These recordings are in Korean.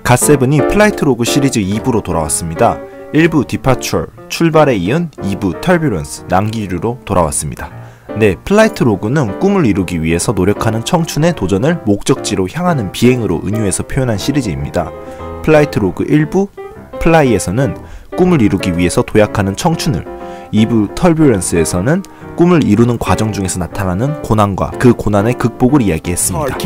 갓세븐이 플라이트 로그 시리즈 2부로 돌아왔습니다. 1부 디파처, 출발에 이은 2부 터뷸런스, 난기류로 돌아왔습니다. 네, 플라이트 로그는 꿈을 이루기 위해서 노력하는 청춘의 도전을 목적지로 향하는 비행으로 은유해서 표현한 시리즈입니다. 플라이트 로그 1부 플라이에서는 꿈을 이루기 위해서 도약하는 청춘을, 2부 터뷸런스에서는 꿈을 이루는 과정 중에서 나타나는 고난과 그 고난의 극복을 이야기했습니다.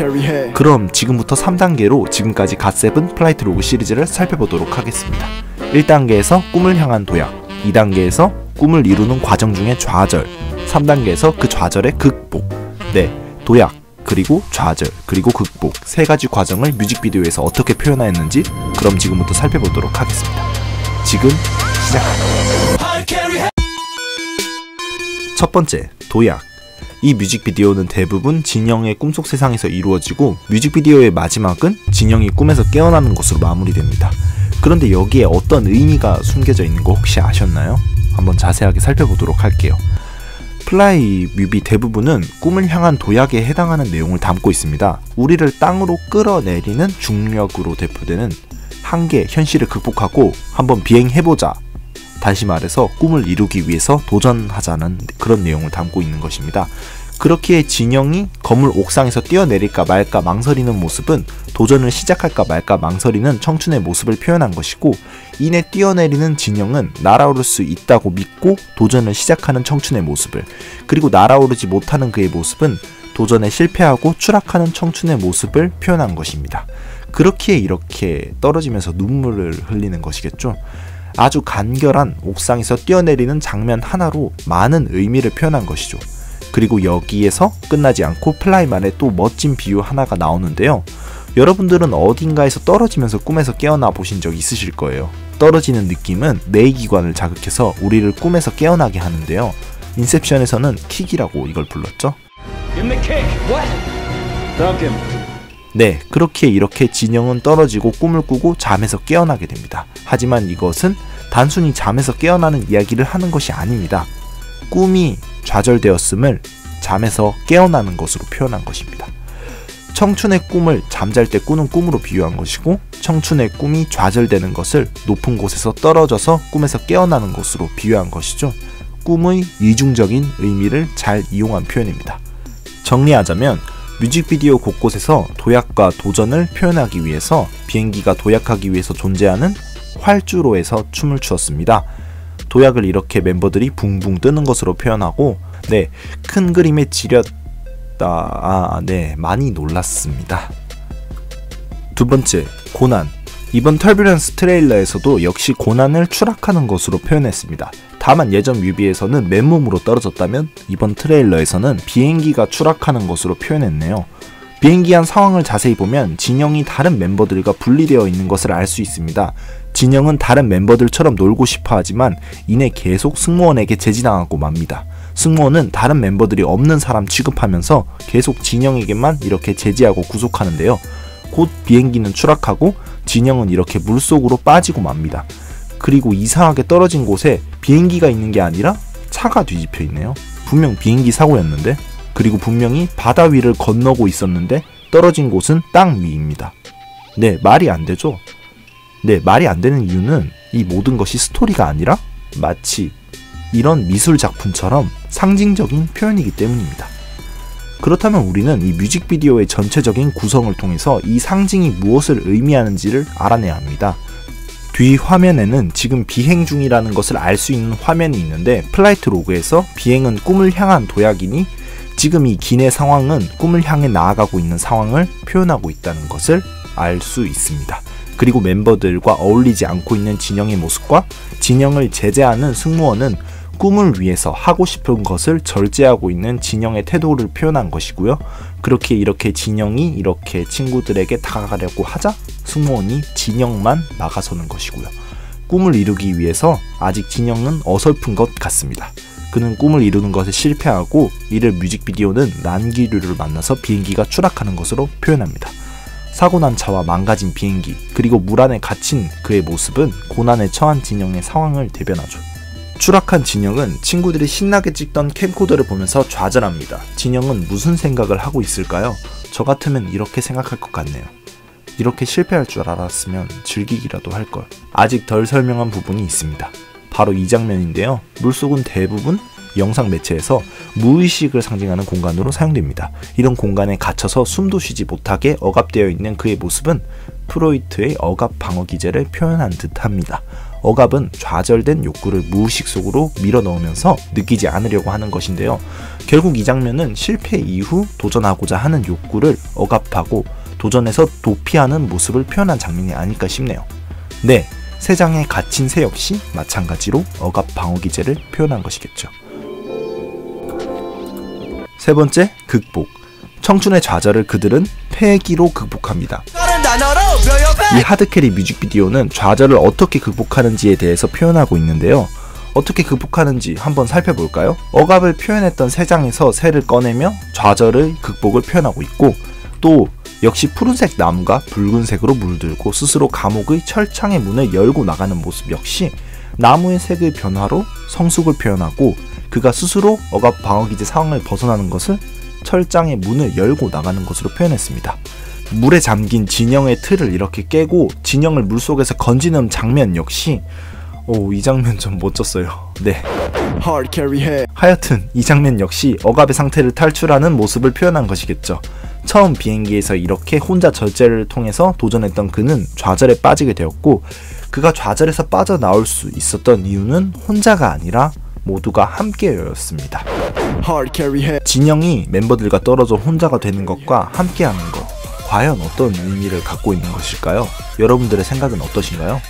그럼 지금부터 3단계로 지금까지 갓세븐 플라이트 로그 시리즈를 살펴보도록 하겠습니다. 1단계에서 꿈을 향한 도약, 2단계에서 꿈을 이루는 과정 중의 좌절, 3단계에서 그 좌절의 극복. 네, 도약, 그리고 좌절, 그리고 극복, 세 가지 과정을 뮤직비디오에서 어떻게 표현하였는지 그럼 지금부터 살펴보도록 하겠습니다. 지금 시작합니다. 첫 번째, 도약. 이 뮤직비디오는 대부분 진영의 꿈속 세상에서 이루어지고 뮤직비디오의 마지막은 진영이 꿈에서 깨어나는 것으로 마무리됩니다. 그런데 여기에 어떤 의미가 숨겨져 있는 거 혹시 아셨나요? 한번 자세하게 살펴보도록 할게요. 플라이 뮤비 대부분은 꿈을 향한 도약에 해당하는 내용을 담고 있습니다. 우리를 땅으로 끌어내리는 중력으로 대표되는 한계, 현실을 극복하고 한번 비행해보자. 다시 말해서 꿈을 이루기 위해서 도전하자는 그런 내용을 담고 있는 것입니다. 그렇기에 진영이 건물 옥상에서 뛰어내릴까 말까 망설이는 모습은 도전을 시작할까 말까 망설이는 청춘의 모습을 표현한 것이고, 이내 뛰어내리는 진영은 날아오를 수 있다고 믿고 도전을 시작하는 청춘의 모습을, 그리고 날아오르지 못하는 그의 모습은 도전에 실패하고 추락하는 청춘의 모습을 표현한 것입니다. 그렇기에 이렇게 떨어지면서 눈물을 흘리는 것이겠죠. 아주 간결한 옥상에서 뛰어내리는 장면 하나로 많은 의미를 표현한 것이죠. 그리고 여기에서 끝나지 않고 플라이만의 또 멋진 비유 하나가 나오는데요. 여러분들은 어딘가에서 떨어지면서 꿈에서 깨어나 보신 적 있으실 거예요. 떨어지는 느낌은 뇌기관을 자극해서 우리를 꿈에서 깨어나게 하는데요. 인셉션에서는 킥이라고 이걸 불렀죠. 네, 그렇기에 이렇게 진영은 떨어지고 꿈을 꾸고 잠에서 깨어나게 됩니다. 하지만 이것은 단순히 잠에서 깨어나는 이야기를 하는 것이 아닙니다. 꿈이 좌절되었음을 잠에서 깨어나는 것으로 표현한 것입니다. 청춘의 꿈을 잠잘 때 꾸는 꿈으로 비유한 것이고, 청춘의 꿈이 좌절되는 것을 높은 곳에서 떨어져서 꿈에서 깨어나는 것으로 비유한 것이죠. 꿈의 이중적인 의미를 잘 이용한 표현입니다. 정리하자면 뮤직비디오 곳곳에서 도약과 도전을 표현하기 위해서 비행기가 도약하기 위해서 존재하는 활주로에서 춤을 추었습니다. 도약을 이렇게 멤버들이 붕붕 뜨는 것으로 표현하고, 네, 큰 그림에 지렸다. 네, 많이 놀랐습니다. 두 번째, 고난. 이번 터뷸런스 트레일러에서도 역시 고난을 추락하는 것으로 표현했습니다. 다만 예전 뮤비에서는 맨몸으로 떨어졌다면 이번 트레일러에서는 비행기가 추락하는 것으로 표현했네요. 비행기 안 상황을 자세히 보면 진영이 다른 멤버들과 분리되어 있는 것을 알 수 있습니다. 진영은 다른 멤버들처럼 놀고 싶어 하지만 이내 계속 승무원에게 제지당하고 맙니다. 승무원은 다른 멤버들이 없는 사람 취급하면서 계속 진영에게만 이렇게 제지하고 구속하는데요. 곧 비행기는 추락하고 진영은 이렇게 물속으로 빠지고 맙니다. 그리고 이상하게 떨어진 곳에 비행기가 있는 게 아니라 차가 뒤집혀 있네요. 분명 비행기 사고였는데, 그리고 분명히 바다 위를 건너고 있었는데 떨어진 곳은 땅 위입니다. 네, 말이 안 되죠? 네, 말이 안 되는 이유는 이 모든 것이 스토리가 아니라 마치 이런 미술 작품처럼 상징적인 표현이기 때문입니다. 그렇다면 우리는 이 뮤직비디오의 전체적인 구성을 통해서 이 상징이 무엇을 의미하는지를 알아내야 합니다. 뒤 화면에는 지금 비행 중이라는 것을 알 수 있는 화면이 있는데, 플라이트 로그에서 비행은 꿈을 향한 도약이니 지금 이 기내 상황은 꿈을 향해 나아가고 있는 상황을 표현하고 있다는 것을 알 수 있습니다. 그리고 멤버들과 어울리지 않고 있는 진영의 모습과 진영을 제재하는 승무원은 꿈을 위해서 하고 싶은 것을 절제하고 있는 진영의 태도를 표현한 것이고요. 그렇게 이렇게 진영이 이렇게 친구들에게 다가가려고 하자 승무원이 진영만 막아서는 것이고요. 꿈을 이루기 위해서 아직 진영은 어설픈 것 같습니다. 그는 꿈을 이루는 것에 실패하고 이를 뮤직비디오는 난기류를 만나서 비행기가 추락하는 것으로 표현합니다. 사고난 차와 망가진 비행기, 그리고 물 안에 갇힌 그의 모습은 고난에 처한 진영의 상황을 대변하죠. 추락한 진영은 친구들이 신나게 찍던 캠코더를 보면서 좌절합니다. 진영은 무슨 생각을 하고 있을까요? 저 같으면 이렇게 생각할 것 같네요. 이렇게 실패할 줄 알았으면 즐기기라도 할걸. 아직 덜 설명한 부분이 있습니다. 바로 이 장면인데요. 물속은 대부분 영상 매체에서 무의식을 상징하는 공간으로 사용됩니다. 이런 공간에 갇혀서 숨도 쉬지 못하게 억압되어 있는 그의 모습은 프로이트의 억압 방어 기제를 표현한 듯합니다. 억압은 좌절된 욕구를 무의식 속으로 밀어 넣으면서 느끼지 않으려고 하는 것인데요. 결국 이 장면은 실패 이후 도전하고자 하는 욕구를 억압하고 도전에서 도피하는 모습을 표현한 장면이 아닐까 싶네요. 네, 새 장에 갇힌 새 역시 마찬가지로 억압 방어 기제를 표현한 것이겠죠. 세 번째, 극복. 청춘의 좌절을 그들은 패기로 극복합니다. 이 하드캐리 뮤직비디오는 좌절을 어떻게 극복하는지에 대해서 표현하고 있는데요. 어떻게 극복하는지 한번 살펴볼까요? 억압을 표현했던 세 장에서 새를 꺼내며 좌절의 극복을 표현하고 있고, 또 역시 푸른색 나무가 붉은색으로 물들고 스스로 감옥의 철창의 문을 열고 나가는 모습 역시 나무의 색의 변화로 성숙을 표현하고, 그가 스스로 억압 방어기제 상황을 벗어나는 것을 철장의 문을 열고 나가는 것으로 표현했습니다. 물에 잠긴 진영의 틀을 이렇게 깨고 진영을 물속에서 건지는 장면 역시 이 장면 좀 멋졌어요. 네. 하여튼 이 장면 역시 억압의 상태를 탈출하는 모습을 표현한 것이겠죠. 처음 비행기에서 이렇게 혼자 절제를 통해서 도전했던 그는 좌절에 빠지게 되었고, 그가 좌절에서 빠져나올 수 있었던 이유는 혼자가 아니라 모두가 함께였습니다. 진영이 멤버들과 떨어져 혼자가 되는 것과 함께하는 것, 과연 어떤 의미를 갖고 있는 것일까요? 여러분들의 생각은 어떠신가요?